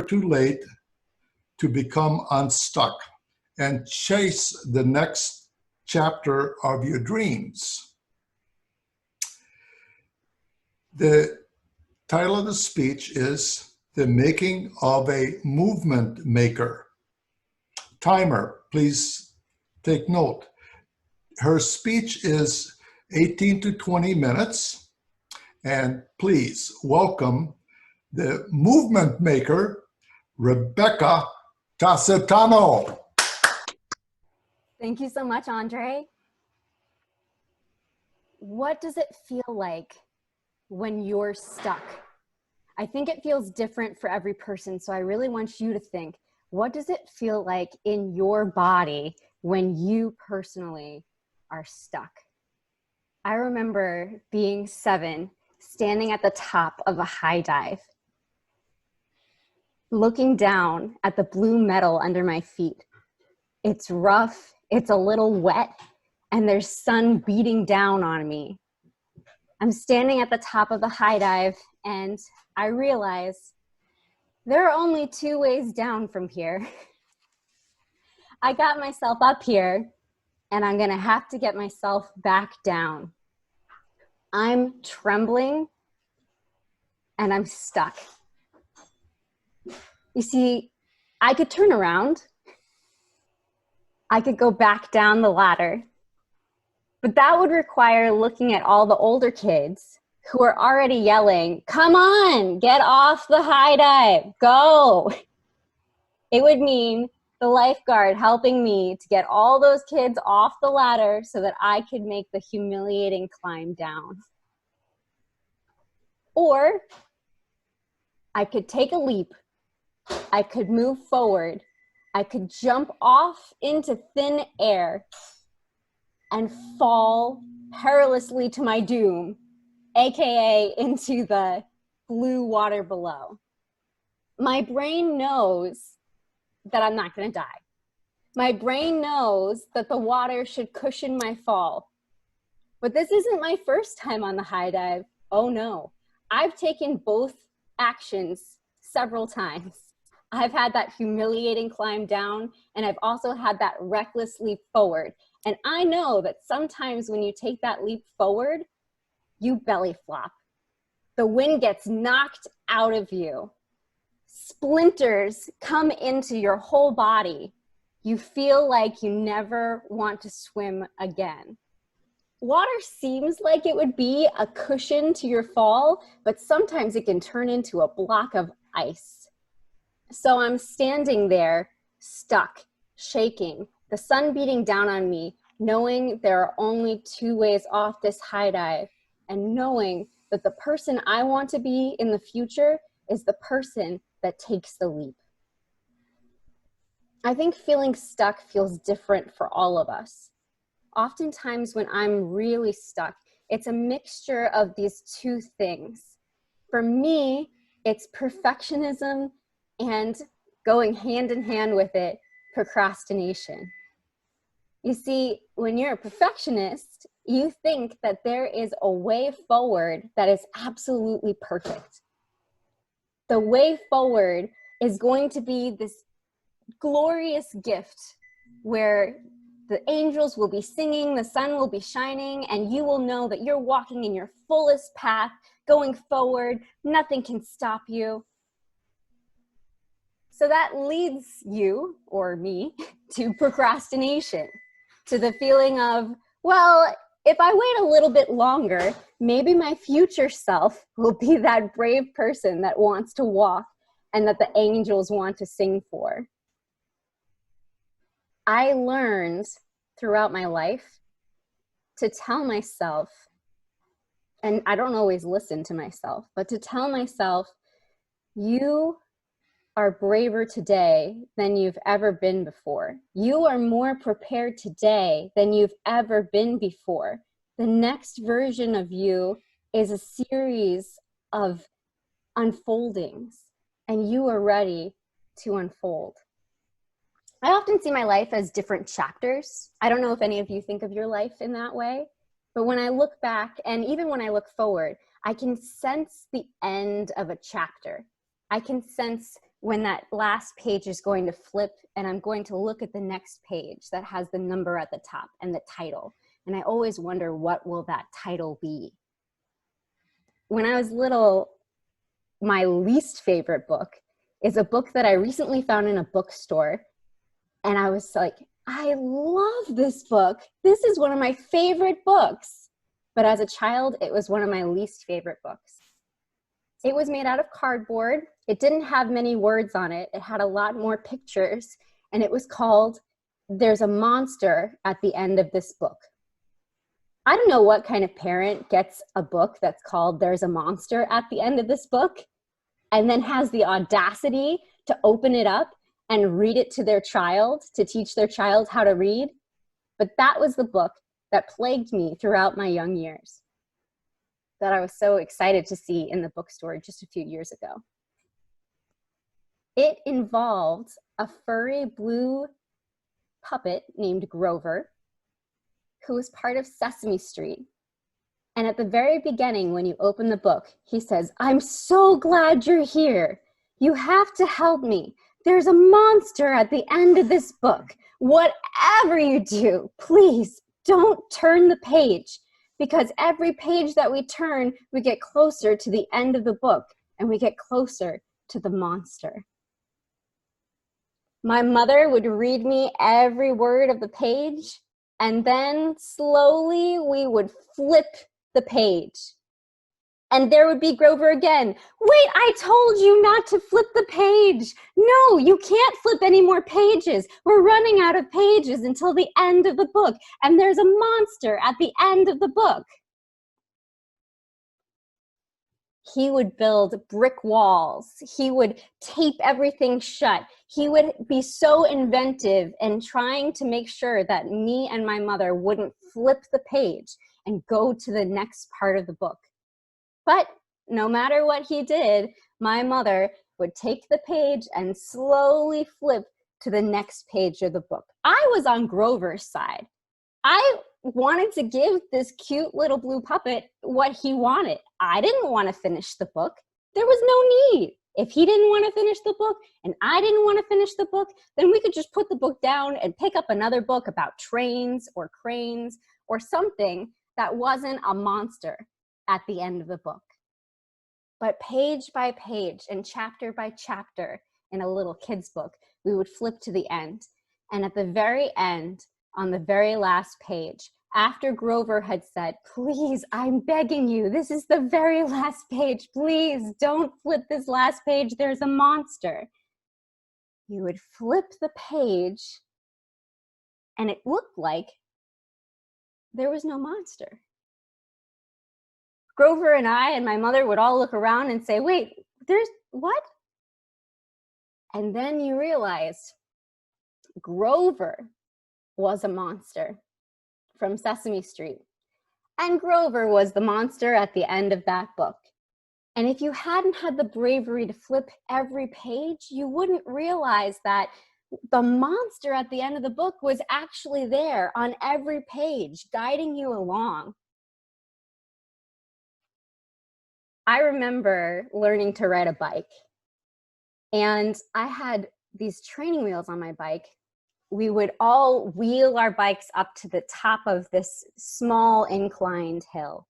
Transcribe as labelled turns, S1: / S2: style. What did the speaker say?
S1: too late to become unstuck and chase the next chapter of your dreams. The title of the speech is The Making of a Movement Maker. Timer, please take note. Her speech is 18 to 20 minutes, and please welcome the movement maker, Rebecca Tassitano.
S2: Thank you so much, Andre. What does it feel like when you're stuck? I think it feels different for every person, so I really want you to think, what does it feel like in your body when you personally are stuck? I remember being 7, standing at the top of a high dive, looking down at the blue metal under my feet. It's rough, it's a little wet, and there's sun beating down on me. I'm standing at the top of the high dive, and I realize there are only 2 ways down from here. I got myself up here, and I'm gonna have to get myself back down. I'm trembling, and I'm stuck. You see, I could turn around. I could go back down the ladder, but that would require looking at all the older kids who are already yelling, "Come on, get off the high dive, go." It would mean the lifeguard helping me to get all those kids off the ladder so that I could make the humiliating climb down. Or I could take a leap. I could move forward. I could jump off into thin air and fall perilously to my doom, AKA into the blue water below. My brain knows that I'm not gonna die. My brain knows that the water should cushion my fall. But this isn't my first time on the high dive. Oh no, I've taken both actions several times. I've had that humiliating climb down, and I've also had that reckless leap forward. And I know that sometimes when you take that leap forward, you belly flop. The wind gets knocked out of you. Splinters come into your whole body. You feel like you never want to swim again. Water seems like it would be a cushion to your fall, but sometimes it can turn into a block of ice. So I'm standing there, stuck, shaking, the sun beating down on me, knowing there are only 2 ways off this high dive, and knowing that the person I want to be in the future is the person that takes the leap. I think feeling stuck feels different for all of us. Oftentimes when I'm really stuck, it's a mixture of these 2 things. For me, it's perfectionism and going hand in hand with it, procrastination. You see, when you're a perfectionist, you think that there is a way forward that is absolutely perfect. The way forward is going to be this glorious gift where the angels will be singing, the sun will be shining, and you will know that you're walking in your fullest path, going forward, nothing can stop you. So that leads you, or me, to procrastination, to the feeling of, well, if I wait a little bit longer, maybe my future self will be that brave person that wants to walk and that the angels want to sing for. I learned throughout my life to tell myself, and I don't always listen to myself, but to tell myself, you are braver today than you've ever been before. You are more prepared today than you've ever been before. The next version of you is a series of unfoldings, and you are ready to unfold. I often see my life as different chapters. I don't know if any of you think of your life in that way, but when I look back, and even when I look forward, I can sense the end of a chapter. I can sense when that last page is going to flip and I'm going to look at the next page that has the number at the top and the title. And I always wonder, what will that title be? When I was little, my least favorite book is a book that I recently found in a bookstore. And I was like, I love this book. This is one of my favorite books. But as a child, it was one of my least favorite books. It was made out of cardboard. It didn't have many words on it. It had a lot more pictures. And it was called There's a Monster at the End of This Book. I don't know what kind of parent gets a book that's called There's a Monster at the End of This Book and then has the audacity to open it up and read it to their child, to teach their child how to read. But that was the book that plagued me throughout my young years, that I was so excited to see in the bookstore just a few years ago. It involved a furry blue puppet named Grover, who was part of Sesame Street. And at the very beginning, when you open the book, he says, I'm so glad you're here. You have to help me. There's a monster at the end of this book. Whatever you do, please don't turn the page, because every page that we turn, we get closer to the end of the book and we get closer to the monster. My mother would read me every word of the page, and then slowly we would flip the page. And there would be Grover again. Wait, I told you not to flip the page. No, you can't flip any more pages. We're running out of pages until the end of the book. And there's a monster at the end of the book. He would build brick walls. He would tape everything shut. He would be so inventive in trying to make sure that me and my mother wouldn't flip the page and go to the next part of the book. But no matter what he did, my mother would take the page and slowly flip to the next page of the book. I was on Grover's side. I wanted to give this cute little blue puppet what he wanted. I didn't want to finish the book. There was no need. If he didn't want to finish the book and I didn't want to finish the book, then we could just put the book down and pick up another book about trains or cranes or something that wasn't a monster at the end of the book. But page by page and chapter by chapter in a little kid's book, we would flip to the end. And at the very end, on the very last page, after Grover had said, please, I'm begging you, this is the very last page. Please don't flip this last page. There's a monster. You would flip the page and it looked like there was no monster. Grover and I and my mother would all look around and say, wait, there's what? And then you realized Grover was a monster from Sesame Street. And Grover was the monster at the end of that book. And if you hadn't had the bravery to flip every page, you wouldn't realize that the monster at the end of the book was actually there on every page, guiding you along. I remember learning to ride a bike, and I had these training wheels on my bike. We would all wheel our bikes up to the top of this small inclined hill.